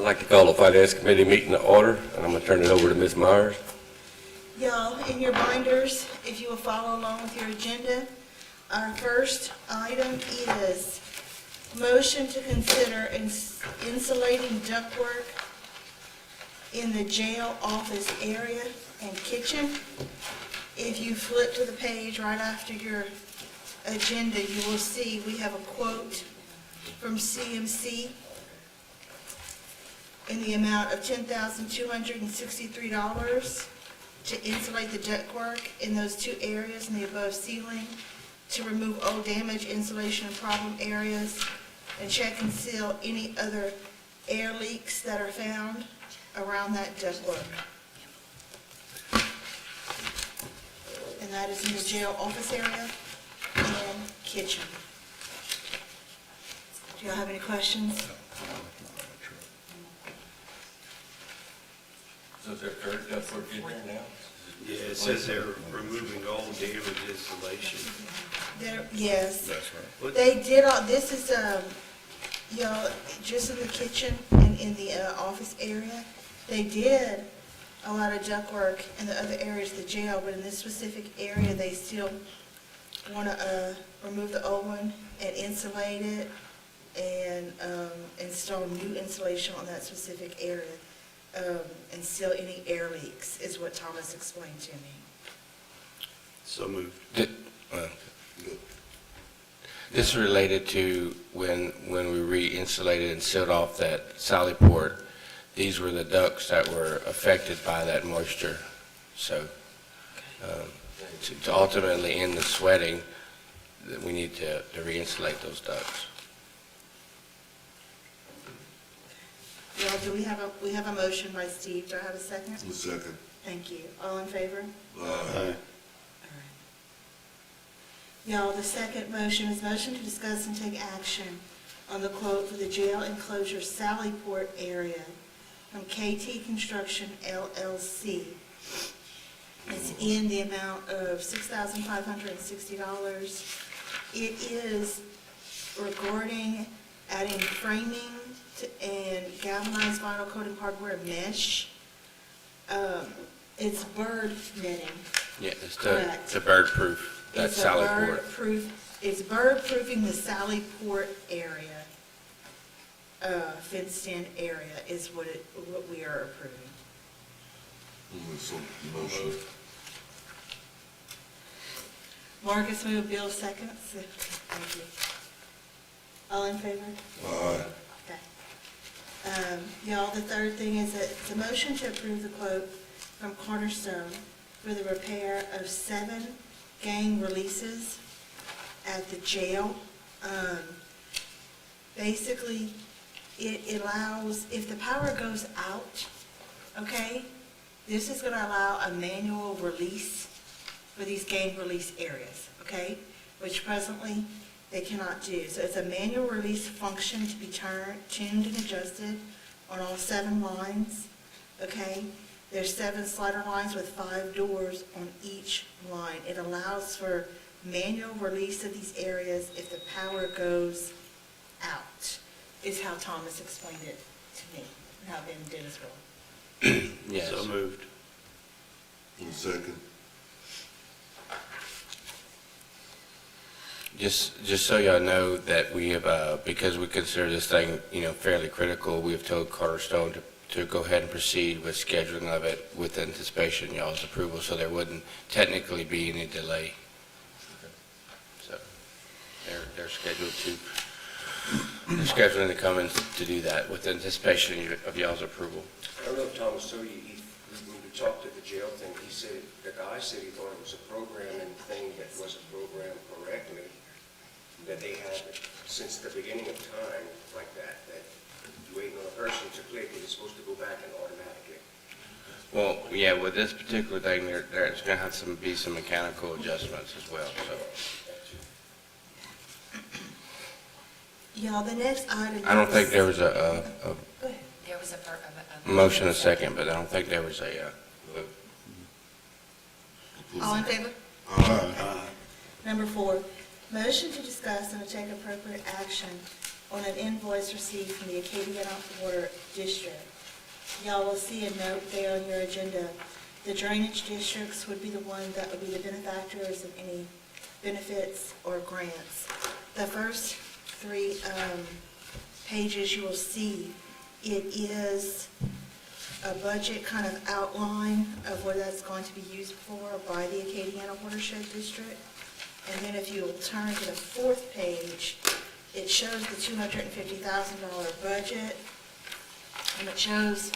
like to call the Finance Committee meeting to order, and I'm going to turn it over to Ms. Myers. Y'all, in your binders, if you will follow along with your agenda, our first item is motion to consider insulating ductwork in the jail office area and kitchen. If you flip to the page right after your agenda, you will see we have a quote from CMC in the amount of $10,263 to insulate the ductwork in those two areas in the above ceiling, to remove old damage, insulation and problem areas, and check and seal any other air leaks that are found around that ductwork. And that is in the jail office area and kitchen. Do y'all have any questions? So is there third ductwork in there now? Yeah, it says they're removing all damaged insulation. Yes. That's right. They did all, this is, just in the kitchen and in the office area. They did a lot of ductwork in the other areas of the jail, but in this specific area, they still want to remove the old one and insulate it and install new insulation on that specific area and seal any air leaks, is what Thomas explained to me. So moved. This is related to when we re-insulated and sealed off that Sally Port. These were the ducts that were affected by that moisture. So to ultimately end the sweating, that we need to re-insulate those ducts. Well, we have a motion by Steve. Do I have a second? A second. Thank you. All in favor? Aye. Y'all, the second motion is motion to discuss and take action on the quote for the jail enclosure Sallyport area from KT Construction LLC. It's in the amount of $6,560. It is regarding adding framing and galvanized vinyl coating hardware mesh. It's bird netting. Yeah, it's Correct. the bird proof. That's It's a Sally Port. bird-proof, it's bird-proofing the Sallyport area, fenced-in area is what we are approving. So, motion. Marcus moved, Bill seconds. Thank you. All in favor? Aye. Okay. Y'all, the third thing is that it's a motion to approve the quote from Cornerstone for the repair of 7 gang releases at the jail. Basically, it allows, if the power goes out, okay, this is gonna allow a manual release for these gang release areas, okay? Which presently they cannot do. So it's a manual release function to be tuned and adjusted on all 7 lines, okay? There's 7 slider lines with 5 doors on each line. It allows for manual release of these areas if the power goes out, is how Thomas explained it to me, and how Ben did as well. Yes. So moved. A second. Just so y'all know that we have, because we consider this thing, fairly critical, we have told Cornerstone to go ahead and proceed with scheduling of it with anticipation y'all's approval, so there wouldn't technically be any delay. So they're scheduling to come in to do that with anticipation of y'all's approval. I don't know if Thomas told you, when we talked at the jail thing, he said, the guy said he thought it was a programming thing that wasn't programmed correctly, that they had since the beginning of time like that you're waiting on a person to click, and it's supposed to go back and automatically. Well, yeah, with this particular thing, there's going to have to be some mechanical adjustments as well, so. Y'all, the next item. I don't think there was a Go ahead. There was a motion a second, but I don't think there was a, All in favor? Aye. Number 4, motion to discuss and to take appropriate action on an invoice received from the Acadiana Water District. Y'all will see a note there on your agenda. The drainage districts would be the one that would be the benefactors of any benefits or grants. The first three pages you will see, it is a budget kind of outline of what that's going to be used for by the Acadiana Watershed District. And then if you'll turn to the fourth page, it shows the $250,000 budget, and it shows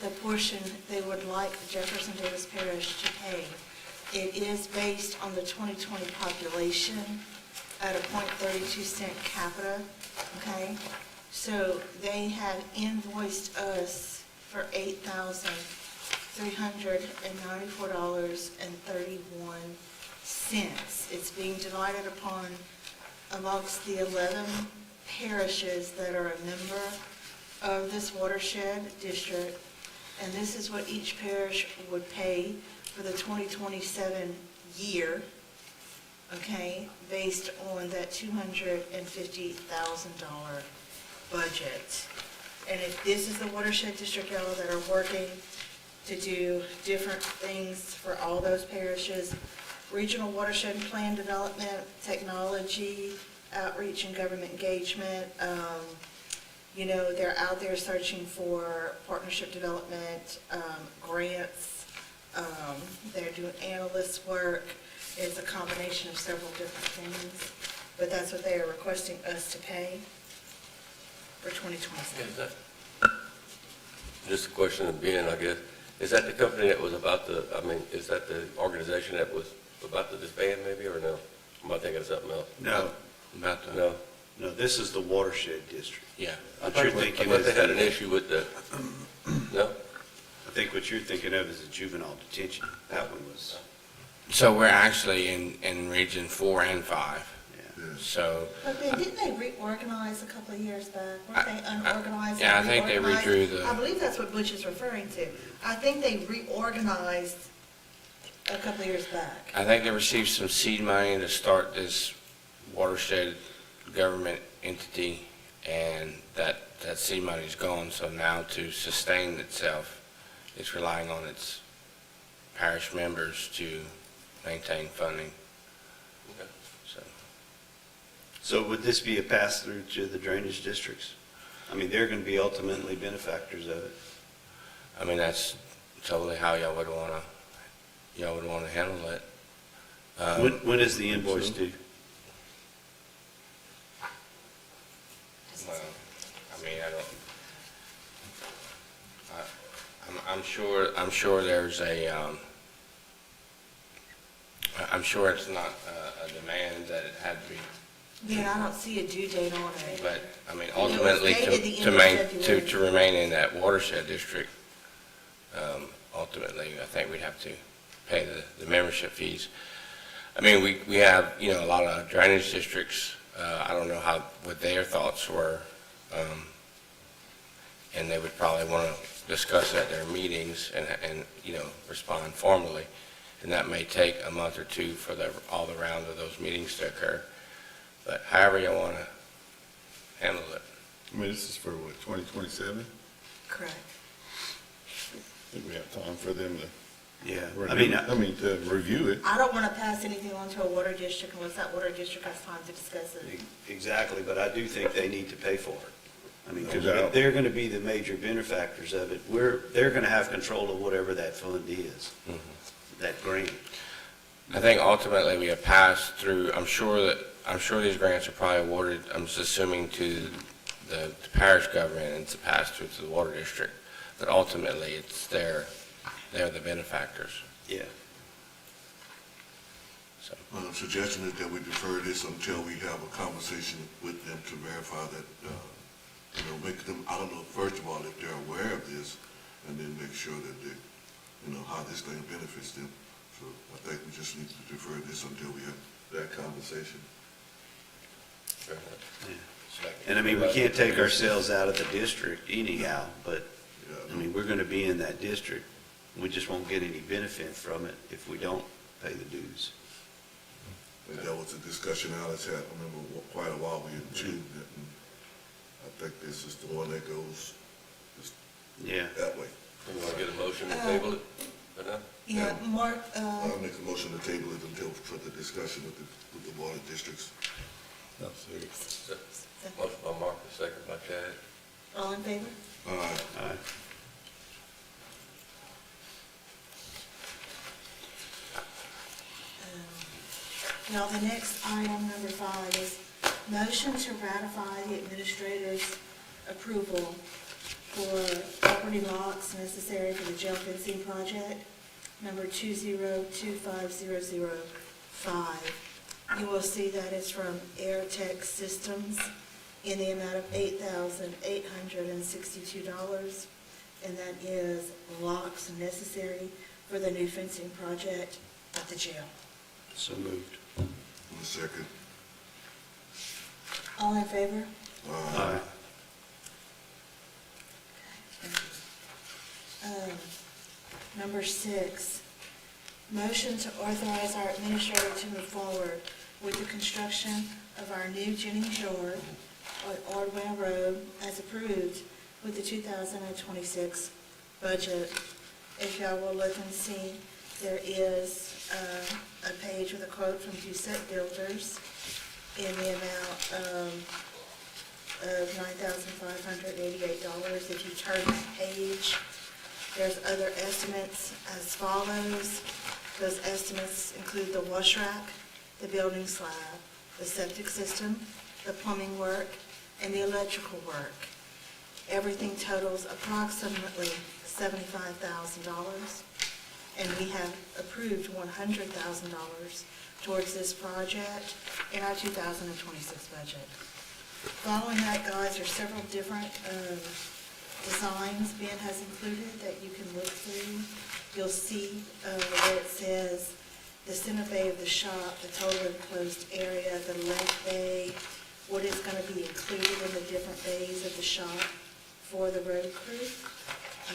the portion they would like Jefferson Davis Parish to pay. It is based on the 2020 population at a .32 cent capita, okay? So they have invoiced us for $8,394.31. It's being divided upon amongst the 11 parishes that are a member of this watershed district, and this is what each parish would pay for the 2027 year, okay, based on that $250,000 budget. And if this is the watershed district, y'all, that are working to do different things for all those parishes, regional watershed plan development, technology, outreach and government engagement. You know, they're out there searching for partnership development, grants. They're doing analyst work. It's a combination of several different things, but that's what they are requesting us to pay for 2027. Is that, just a question of Ben, I guess, is that the company that was about to, I mean, is that the organization that was about to disband maybe, or no? Am I thinking of something else? No, About the, No? no, this is the watershed district. yeah. What you're thinking I thought is, they had an issue with the, no? I think what you're thinking of is a juvenile detention. That one was, So we're actually in Region 4 and 5, yeah. so, But didn't they reorganize a couple of years back? Weren't they unorganized? yeah, I and think they reorganized? redrew the- I believe that's what Butch is referring to. I think they reorganized a couple of years back. I think they received some seed money to start this watershed government entity, and that seed money's gone, so now to sustain itself, it's relying on its parish members to maintain funding, Okay. so. So would this be a pass-through to the drainage districts? I mean, they're going to be ultimately benefactors of it. I mean, that's totally how y'all would want to handle it. When is the invoice due? Well, I mean, I'm sure there's I'm sure it's not a demand that it had to be, Yeah, I don't see a due date on it. but, I mean, It was ultimately, dated the to end of February. to remain in that watershed district, ultimately, I think we'd have to pay the membership fees. I mean, we have, you know, a lot of drainage districts, I don't know what their thoughts were, and they would probably want to discuss at their meetings and, you know, respond formally, and that may take a month or two for all the round of those meetings to occur. But however you want to handle it. I mean, this is for what, 2027? Correct. I think we have time for them to. Yeah, review- to review it. I don't want to pass anything on to a water district unless that water district has time to discuss it. exactly, but I do think they need to pay for it. I mean, 'cause No doubt. they're going to be the major benefactors of it. They're going to have control of whatever that fund is, that grant. I think ultimately we have passed through, I'm sure these grants are probably awarded, I'm just assuming to the parish government, and it's a pass through to the water district, but ultimately they're the benefactors, Yeah. so. Suggestion is that we defer this until we have a conversation with them to verify that, make them, I don't know, first of all, if they're aware of this, and then make sure that they, how this thing benefits them. So I think we just need to defer this until we have that conversation. Fair enough. And I mean, we can't take ourselves out of the district anyhow, but, Yeah, I mean, we're going to be in that district. We just won't get any benefit from it if we don't pay the dues. And that was a discussion Alice had, I remember quite a while, we had changed that, and think this is the one that goes Yeah. that way. You want to get a motion to table it? Or no? Yeah, Mark, I'll make a motion to table it until further discussion with the water districts. Motion by Marcus, second by Chad. all in favor? Aye. Now, the next item, number 5, is motion to ratify the administrator's approval for property locks necessary for the jail fencing project, number 2025005. You will see that it's from Airtech Systems in the amount of $8,862, and that is locks necessary for the new fencing project at the jail. So moved. In a second. All in favor? Aye. Number 6, motion to authorize our administrator to move forward with the construction of our new Jennings Yard on Ordway Road as approved with the 2026 budget. If y'all will look and see, there is a page with a quote from Doucette Builders in the amount of $9,588. If you turn the page, there's other estimates as follows. Those estimates include the wash rack, the building slab, the septic system, the plumbing work, and the electrical work. Everything totals approximately $75,000, and we have approved $100,000 towards this project in our 2026 budget. Following that, guys, there's several different designs Ben has included that you can look through. You'll see where it says the center bay of the shop, the total enclosed area, the left bay, what is going to be included in the different bays of the shop for the road crew.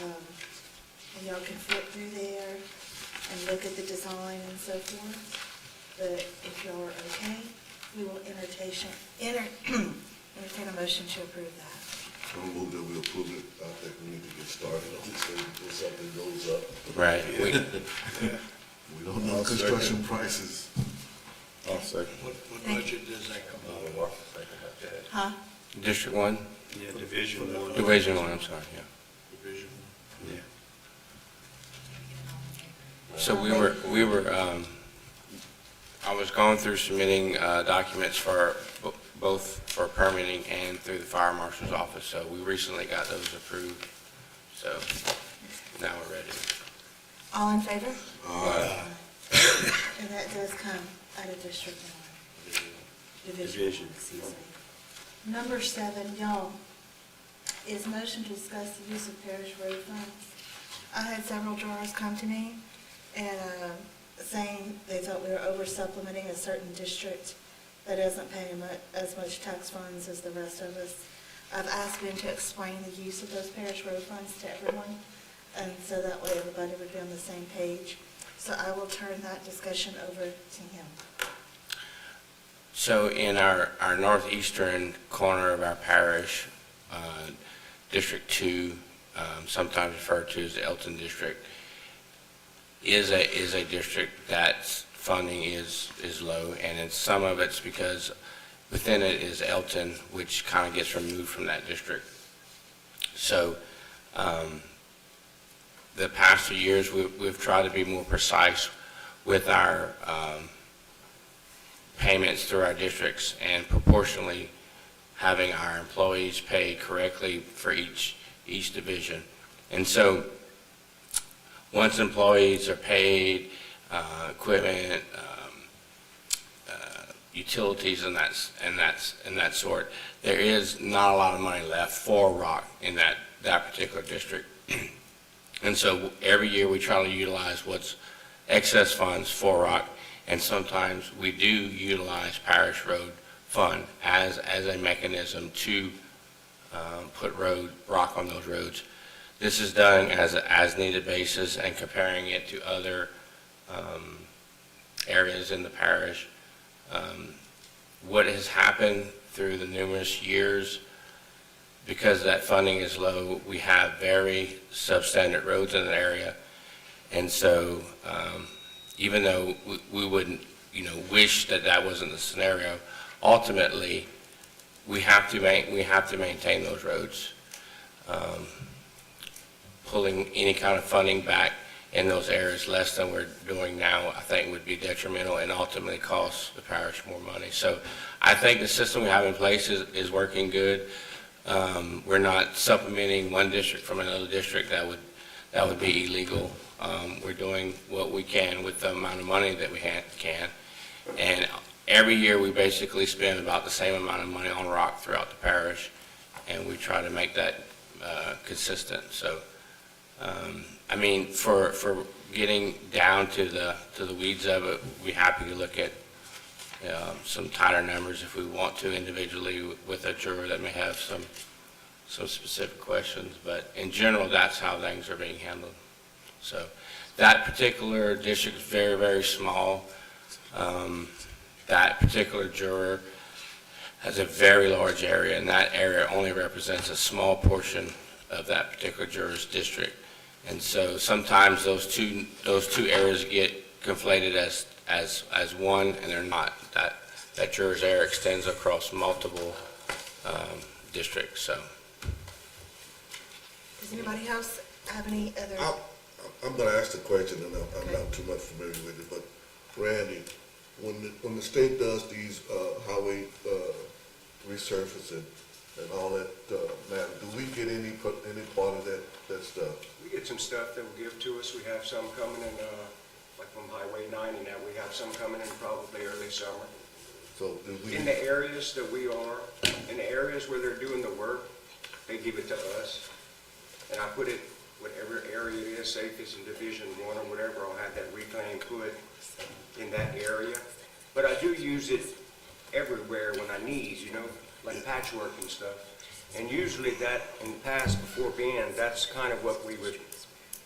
And y'all can flip through there and look at the design and so forth. But if y'all are okay, we will entertain a motion to approve that. So move that we approve it. I think we need to get started on this thing before something goes up. Right. We don't know construction prices. I'll second. What budget Marcus, second by Chad. Huh? District 1, Yeah, Division 1. Division 1, I'm sorry, yeah. Yeah. So I was going through submitting documents for both for permitting and through the fire marshal's office, so we recently got those approved, so now we're ready. All in favor? And that does come out of District 1. Division. Excuse me. Number 7, y'all, is motion to discuss the use of parish road funds. I had several drawers come to me and saying they thought we were over supplementing a certain district that isn't paying as much tax funds as the rest of us. I've asked Ben to explain the use of those parish road funds to everyone, and so that way everybody would be on the same page. So I will turn that discussion over to him. So in our northeastern corner of our parish, District 2, sometimes referred to as the Elton District, is a district that's funding is low, and some of it's because within it is Elton, which kind of gets removed from that district. So the past few years, we've tried to be more precise with our payments through our districts and proportionally having our employees pay correctly for each division. And so once employees are paid, equipment, utilities and that sort, there is not a lot of money left for rock in that particular district. And so every year we try to utilize what's excess funds for rock, and sometimes we do utilize parish road fund as a mechanism to put rock on those roads. This is done as needed basis and comparing it to other areas in the parish. What has happened through the numerous years because that funding is low, we have very substandard roads in the area. And so, even though we wouldn't, wish that that wasn't the scenario, ultimately, we have to maintain those roads. Pulling any kind of funding back in those areas less than we're doing now, I think would be detrimental and ultimately cost the parish more money. So I think the system we have in place is working good. We're not supplementing one district from another district. That would be illegal. We're doing what we can with the amount of money that we can. And every year, we basically spend about the same amount of money on rock throughout the parish, and we try to make that consistent. So, I mean, for getting down to the weeds of it, we'd be happy to look at some tighter numbers if we want to individually with a juror that may have some specific questions. But in general, that's how things are being handled. So that particular district is very, very small. That particular juror has a very large area, and that area only represents a small portion of that particular juror's district. And so sometimes those two areas get conflated as one, and they're not. That juror's area extends across multiple districts. So, Does anybody else have any other? I'm gonna ask the question, and I'm not too much familiar with it, but Randy, when the state does these highway resurfacing and all that, matter, do we get any part of that stuff? We get some stuff that will give to us. We have some coming in, like from Highway 90 now, we have some coming in probably early summer. So do we? In the areas that we are, in the areas where they're doing the work, they give it to us. And I put it, whatever area it is, say if it's in Division 1 or whatever, I'll have that reclaim put in that area. But I do use it everywhere when I need, like patchwork and stuff. And usually that, in the past, before Ben, that's kind of what we would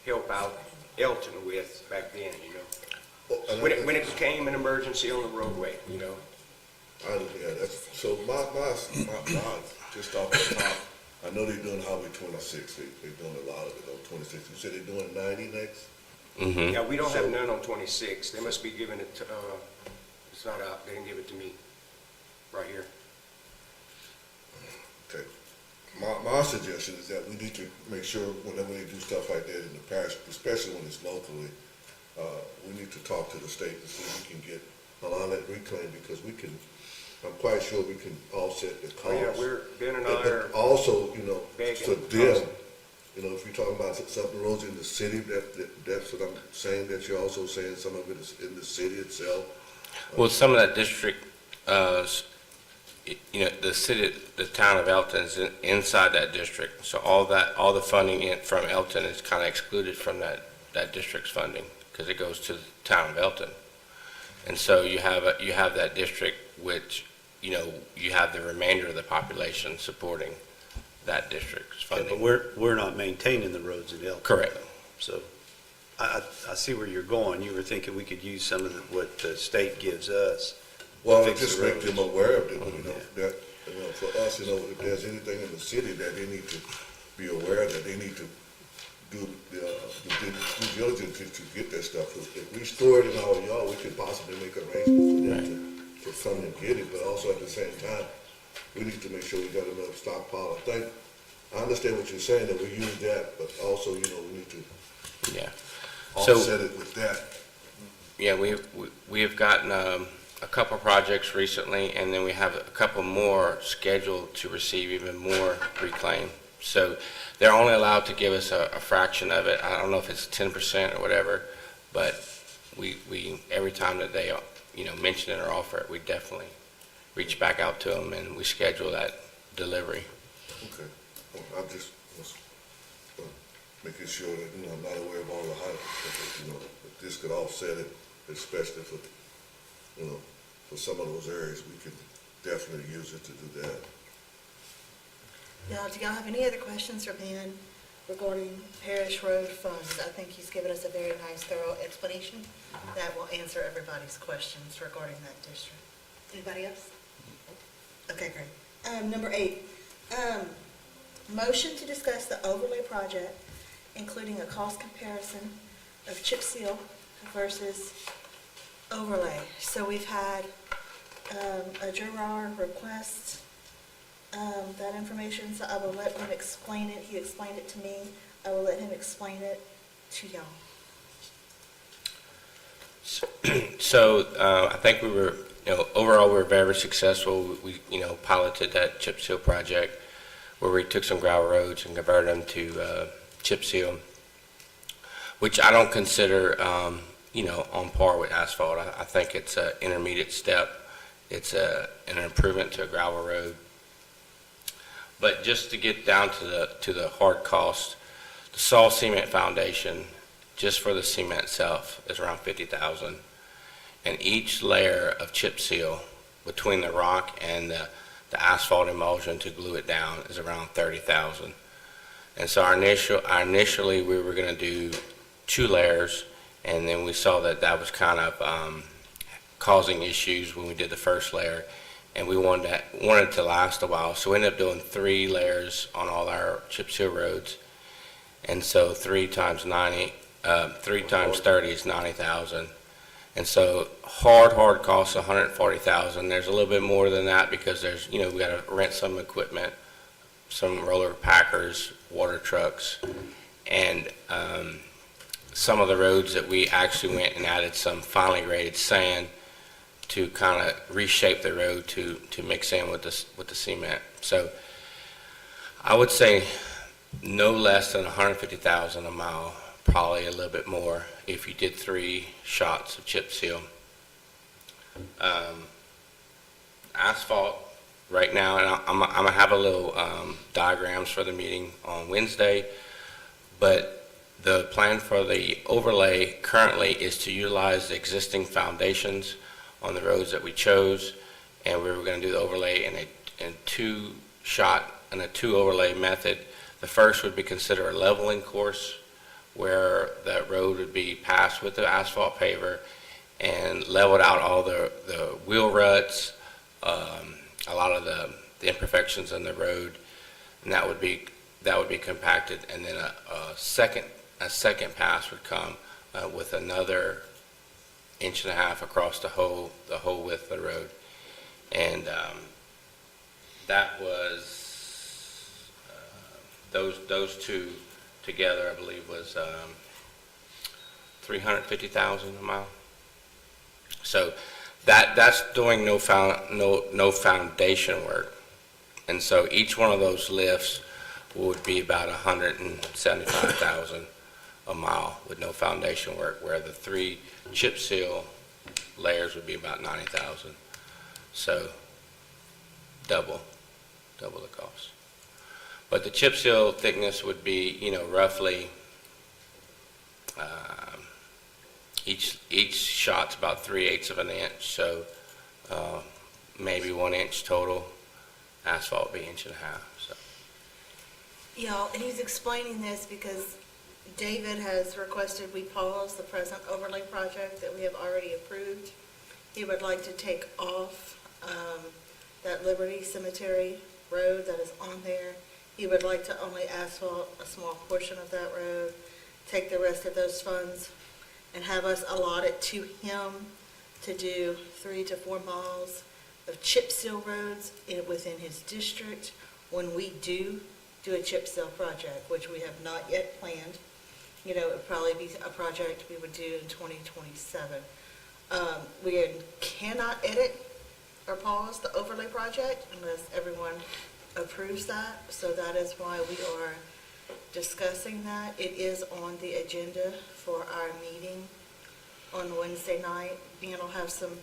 help out Elton with back then, When it became an emergency on the roadway, That's, so my, just off the top, I know they're doing Highway 26, they're doing a lot of it on 26. You said they're doing 90 next? Yeah, we don't have none on 26. They must be giving it to, it's not out, they didn't give it to me, right here. Okay. My suggestion is that we need to make sure whenever they do stuff like that in the parish, especially when it's locally, we need to talk to the state to see if we can get a lot of that reclaimed, because I'm quite sure we can offset the cost. Oh, yeah, Ben and I are But also, begging for them, if you're talking about some roads in the city, that's what I'm saying, that you're also saying some of it is in the city itself. well, some of that district, the town of Elton is inside that district. So all the funding from Elton is kind of excluded from that district's funding, because it goes to the town of Elton. And so you have that district which, you have the remainder of the population supporting that district's Yeah, funding. but we're not maintaining the roads in Elton. Correct. So I see where you're going. You were thinking we could use some of what the state gives us. Well, Fix just the make roads. them aware of it, Yeah. that, for us, if there's anything in the city that they need to be aware that they need to do the due diligence to get that stuff. If we store it in our yard, we could possibly make arrangements for them to come and get it, but also at the same time, we need to make sure we got enough stockpile. I understand what you're saying, that we use that, but also, we need to Yeah. So, offset it with that. yeah, we have gotten a couple projects recently, and then we have a couple more scheduled to receive even more reclaim. So they're only allowed to give us a fraction of it. I don't know if it's 10% or whatever, but we every time that they mention it or offer it, we definitely reach back out to them and we schedule that delivery. Okay. Well, I just was making sure that, I'm not aware of all the hype, that this could offset it, especially for, for some of those areas, we could definitely use it to do that. Now, do y'all have any other questions for Ben regarding parish road funds? I think he's given us a very nice, thorough explanation that will answer everybody's questions regarding that district. Anybody else? Okay, great. Number 8, Motion to discuss the overlay project, including a cost comparison of chip seal versus overlay. So we've had a juror request that information, so I will let him explain it. He explained it to me. I will let him explain it to y'all. So I think we were, overall, we were very successful. We, piloted that chip seal project where we took some gravel roads and converted them to chip seal, which I don't consider, on par with asphalt. I think it's an intermediate step. It's an improvement to a gravel road. But just to get down to the hard cost, the saw cement foundation, just for the cement itself, is around $50,000. And each layer of chip seal between the rock and the asphalt emulsion to glue it down is around $30,000. And so initially we were going to do 2 layers, and then we saw that was kind of causing issues when we did the first layer, and we wanted it to last a while. So we ended up doing 3 layers on all our chip seal roads. And so 3 times 30 is 90,000. And so hard costs $140,000. There's a little bit more than that because there's, we got to rent some equipment, some roller packers, water trucks, and some of the roads that we actually went and added some finely graded sand to kind of reshape the road to mix in with the cement. So I would say no less than $150,000 a mile, probably a little bit more if you did 3 shots of chip seal. Asphalt right now, and I'm gonna have a little diagrams for the meeting on Wednesday, but the plan for the overlay currently is to utilize the existing foundations on the roads that we chose, and we were going to do the overlay in a 2-shot and a 2 overlay method. The first would be considered a leveling course, where the road would be passed with the asphalt paver and leveled out all the wheel ruts, a lot of the imperfections in the road, and that would be compacted. And then a second pass would come with another 1.5 inches across the whole width of the road, and that was those 2 together, I believe, was $350,000 a mile. So that's doing no foundation work, and so each one of those lifts would be about $175,000 a mile with no foundation work, where the 3 chip seal layers would be about $90,000. So double the cost. But the chip seal thickness would be, roughly, each shot's about 3/8 of an inch, so maybe 1 inch total. Asphalt would be 1.5 inches. So. Y'all, he's explaining this because David has requested we pause the present overlay project that we have already approved. He would like to take off that Liberty Cemetery road that is on there. He would like to only asphalt a small portion of that road, take the rest of those funds, and have us allot it to him to do 3 to 4 miles of chip seal roads within his district when we do a chip seal project, which we have not yet planned. It would probably be a project we would do in 2027. We cannot edit or pause the overlay project unless everyone approves that, so that is why we are discussing that. It is on the agenda for our meeting on Wednesday night. Dan will have some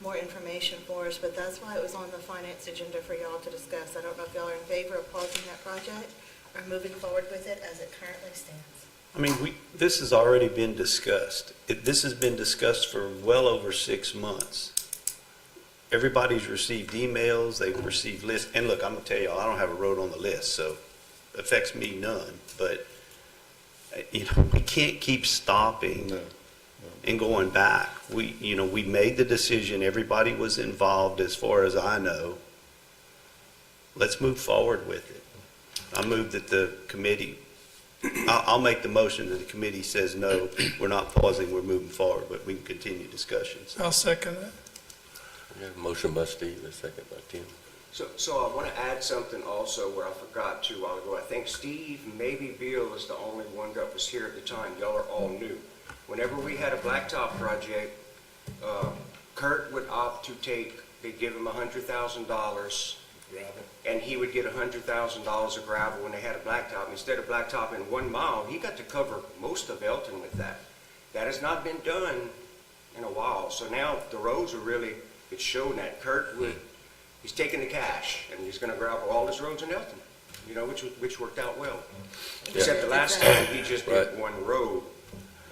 more information for us, but that's why it was on the finance agenda for y'all to discuss. I don't know if y'all are in favor of pausing that project or moving forward with it as it currently stands. I mean, this has already been discussed. This has been discussed for well over 6 months. Everybody's received emails, they've received lists, and look, I'm gonna tell y'all, I don't have a road on the list, so it affects me none, but, we can't keep stopping and going back. We made the decision, everybody was involved as far as I know. Let's move forward with it. I move that the committee, I'll make the motion that the committee says, no, we're not pausing, we're moving forward, but we can continue discussions. I'll second that. We have a motion by Steve, a second by Tim. So I want to add something also where I forgot to a while ago. I think Steve, maybe Bill is the only one that was here at the time. Y'all are all new. Whenever we had a blacktop project, Kurt would opt to take, they'd give him $100,000, and he would get $100,000 of gravel when they had a blacktop. Instead of blacktop in 1 mile, he got to cover most of Elton with that. That has not been done in a while. So now the roads are really, it's showing that Kurt would, he's taking the cash, and he's gonna gravel all his roads in Elton, you know, which worked out well. Except the last time, he just Right. did 1 road,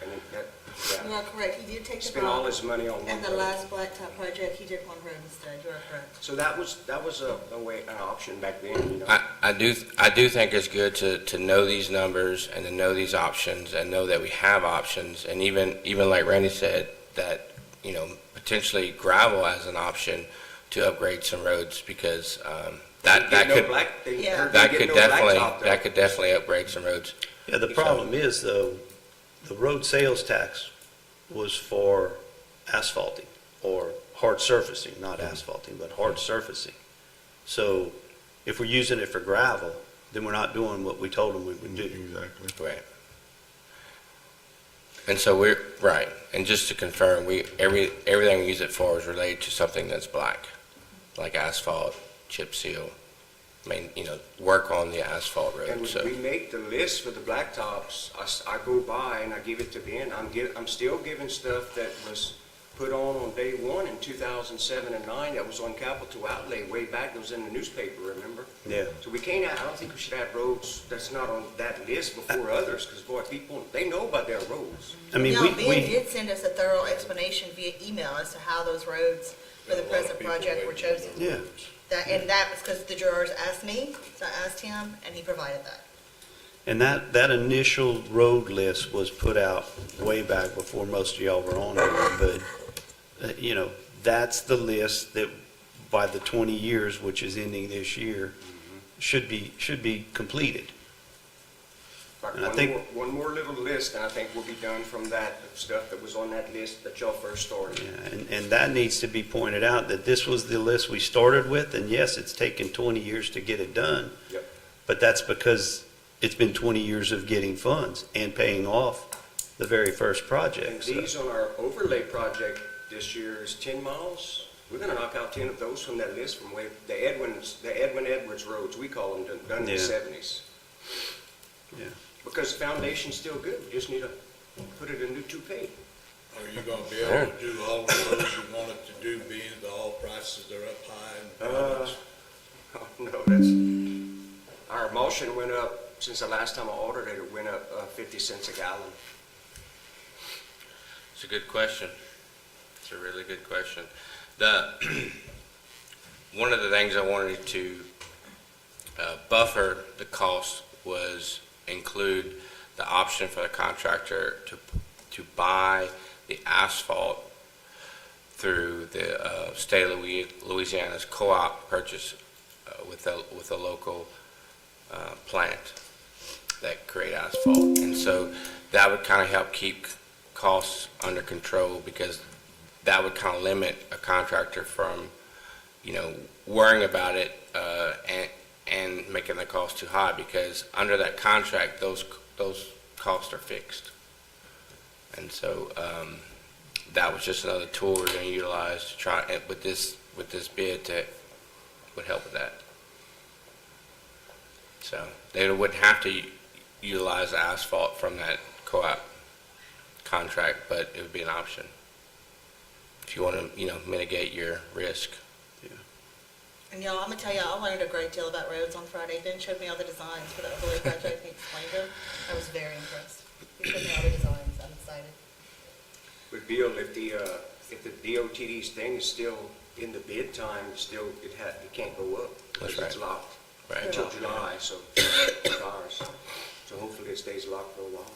and that, You yeah, are correct, he did take the spent all road, his money on 1 and the road. last blacktop project, he did one road instead, you are correct. So that was a way, an option back then, you know. I do think it's good to know these numbers and to know these options and know that we have options. And even like Randy said, that, you know, potentially gravel as an option to upgrade some roads because that Yeah. could definitely upgrade some roads. Yeah, the problem is, though, the road sales tax was for asphalting or hard surfacing, not asphalting, but hard surfacing. So if we're using it for gravel, then we're not doing what we told them we would do. Exactly. Right. And so right, and just to confirm, everything we use it for is related to something that's black, like asphalt, chip seal, work on the asphalt And road, when so. we make the list for the blacktops, I go by and I give it to Ben. I'm still giving stuff that was put on day 1 in 2007 and 9, that was on capital outlay way back, that was in the newspaper, remember? Yeah. So we can't, I don't think we should have roads that's not on that list before others, because boy, people, they know about their roads. I mean, Now, Ben we, did send us a thorough explanation via email as to how those roads for the present project were chosen. yeah. And that was because the jurors asked me, so I asked him, and he provided that. And that initial road list was put out way back before most of y'all were on it, but, that's the list that by the 20 years, which is ending this year, should be completed. Like And I think- one more little list, and I think we'll be done from that, the stuff that was on that list that y'all first started. Yeah, and that needs to be pointed out, that this was the list we started with, and yes, it's taken 20 years to get it done. Yep. But that's because it's been 20 years of getting funds and paying off the very first And project. so. these on our overlay project this year is 10 miles. We're gonna knock out 10 of those from that list from the Edwin Edwards roads, we call them, done in the Yeah. 70s. Yeah. Because the foundation's still good, we just need to put it in new toupee. Are you gonna be able to do all the roads you wanted to do, being that all prices are up high and products? Oh, no, that's, our emulsion went up, since the last time I ordered it, it went up 50 cents a gallon. It's a good question. It's a really good question. One of the things I wanted to buffer the cost was include the option for the contractor to buy the asphalt through the state of Louisiana's co-op purchase with a local plant that create asphalt. And so that would kind of help keep costs under control, because that would kind of limit a contractor from, worrying about it and making the cost too high, because under that contract, those costs are fixed. And so that was just another tool we're going to utilize to try with this bid would help with that. So they wouldn't have to utilize the asphalt from that co-op contract, but it would be an option if you want to, mitigate your risk. And y'all, I'm gonna tell y'all, I learned a great deal about roads on Friday. Ben showed me all the designs for the overlay project, and he explained them. I was very impressed. He showed me all the designs, I'm excited. But Bill, if the DOTD's thing is still in the bid time, it can't go up. That's because It's right. locked Right. until July, so it's ours. So hopefully it stays locked for a while.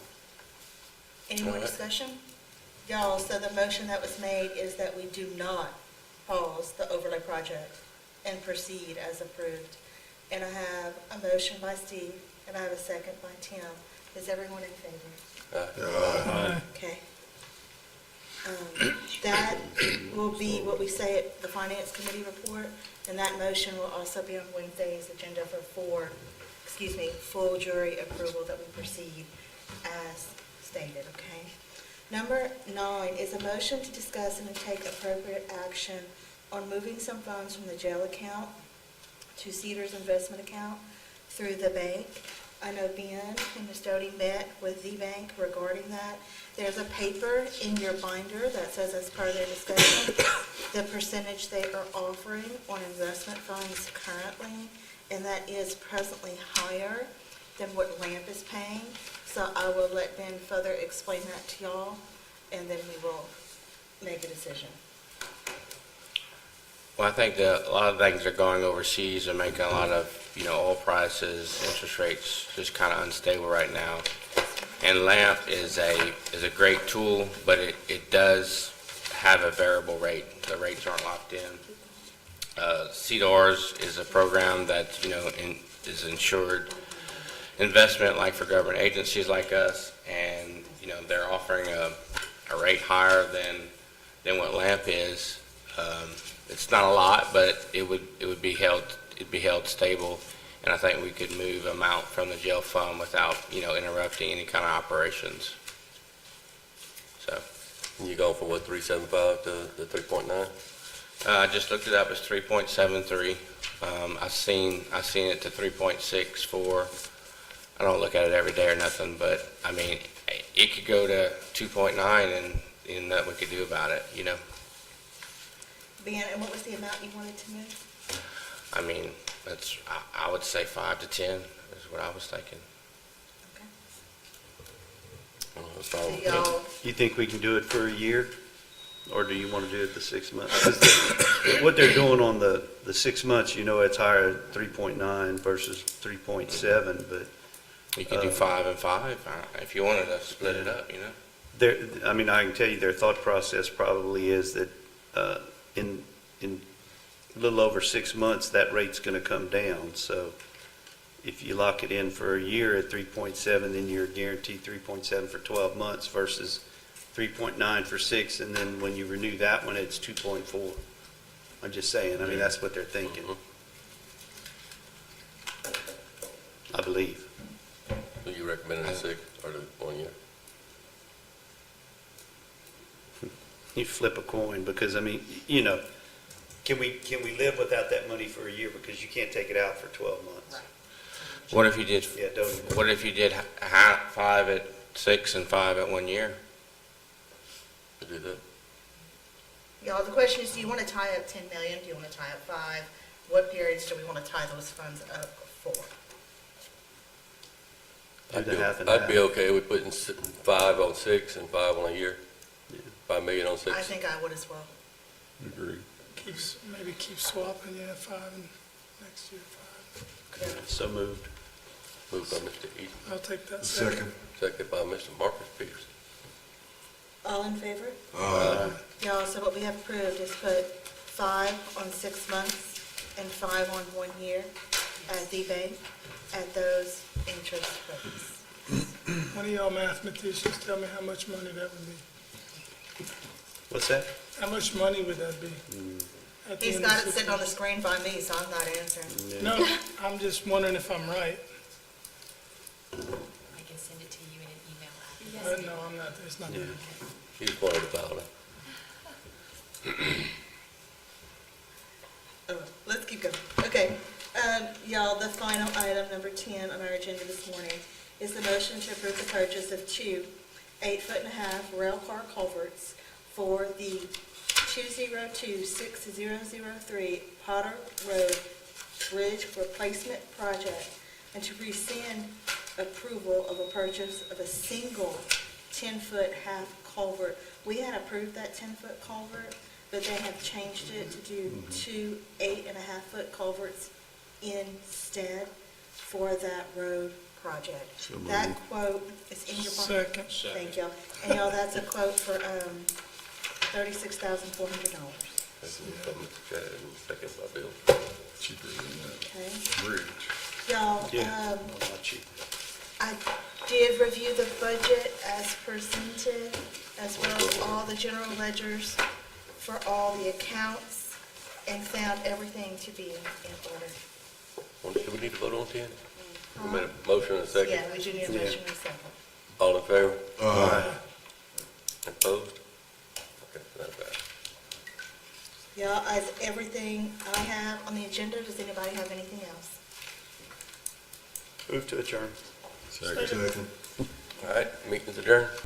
Any more discussion? Y'all, so the motion that was made is that we do not pause the overlay project and proceed as approved. And I have a motion by Steve, and I have a second by Tim. Is everyone in favor? Okay. That will be what we say at the Finance Committee report, and that motion will also be on Wednesday's agenda for full jury approval that we proceed as stated, okay? Number 9 is a motion to discuss and take appropriate action on moving some funds from the jail account to Cedar's investment account through the bank. I know Ben and Ms. Doty met with the bank regarding that. There's a paper in your binder that says as part of their discussion, the percentage they are offering on investment funds currently, and that is presently higher than what LAMP is paying. So I will let Ben further explain that to y'all, and then we will make a decision. Well, I think that a lot of things are going overseas and making a lot of, oil prices, interest rates just kind of unstable right now. And LAMP is a great tool, but it does have a variable rate. The rates aren't locked in. CDARS is a program that, is insured investment like for government agencies like us, and, they're offering a rate higher than what LAMP is. It's not a lot, but it would be held stable, and I think we could move amount from the jail fund without, interrupting any kind of operations. So, You going from what, 375 to the 3.9? I just looked it up, it's 3.73. I've seen it to 3.64. I don't look at it every day or nothing, but, it could go to 2.9 and nothing we could do about it, Ben, and what was the amount you wanted to move? I would say 5 to 10 is what I was thinking. Okay. That's So fine. y'all, You think we can do it for a year? Or do you want to do it the 6 months? 'Cause what they're doing on the 6 months, it's higher at 3.9 versus 3.7, but You could do 5 and 5, if you wanted to split it up, I can tell you their thought process probably is that in a little over 6 months, that rate's going to come down. So if you lock it in for a year at 3.7, then you're guaranteed 3.7 for 12 months versus 3.9 for 6, and then when you renew that one, it's 2.4. I'm just saying, that's what they're thinking. I believe. So you recommending the 6 or the 1 year? You flip a coin, because, can we live without that money for a year, because you can't take it out for 12 months? What if you did, Yeah, don't. what if you did 5 at 6 and 5 at 1 year? To do that? y'all, the question is, do you want to tie up 10 million? Do you want to tie up 5? What periods do we want to tie those funds up for? Do the half and I'd be half. okay with putting 5 on 6 and 5 on a year. Yeah. 5 million on 6. I think I would as well. Maybe keep swapping, 5 and next year 5. So moved. Moved by Mr. Eaton, I'll take that Second. second by Mr. Marcus Peters. All in favor? Aye. Y'all, so what we have approved is put 5 on 6 months and 5 on 1 year at the bank at those interest rates. One of y'all mathematicians, tell me how much money that would be. What's that? How much money would that be? at the He's end of got it 6 sitting on the months? screen by me, so I'm not answering. No, I'm just wondering if I'm right. I can send it to you in an email after. No, I'm not, it's not. Yeah. He was part of the file. Let's keep going. Okay, y'all, the final item, number 10 on our agenda this morning, is the motion to approve the purchase of 2 8-foot-and-a-half rail car culverts for the 2026003 Potter Road Bridge Replacement Project, and to rescind approval of a purchase of a single 10-foot half culvert. We had approved that 10-foot culvert, but they have changed it to do 2 8.5-foot culverts instead for that road project. So That moved. quote is in your bond. Second. Thank y'all. And y'all, that's a quote for $36,400. That's moved by Mr. Chad and second by Bill. Cheaper than that Okay? bridge. Y'all, Yeah. Not cheap. I did review the budget as presented, as well as all the general ledgers for all the accounts, and found everything to be in order. Do we need to vote on 10? We made a motion and a second. Yeah, we do need a motion and a second. All in favor? Aye. Opposed? Okay, that's bad. Y'all, as everything I have on the agenda, does anybody have anything else? Move to adjourn. Second. All right, meeting's adjourned.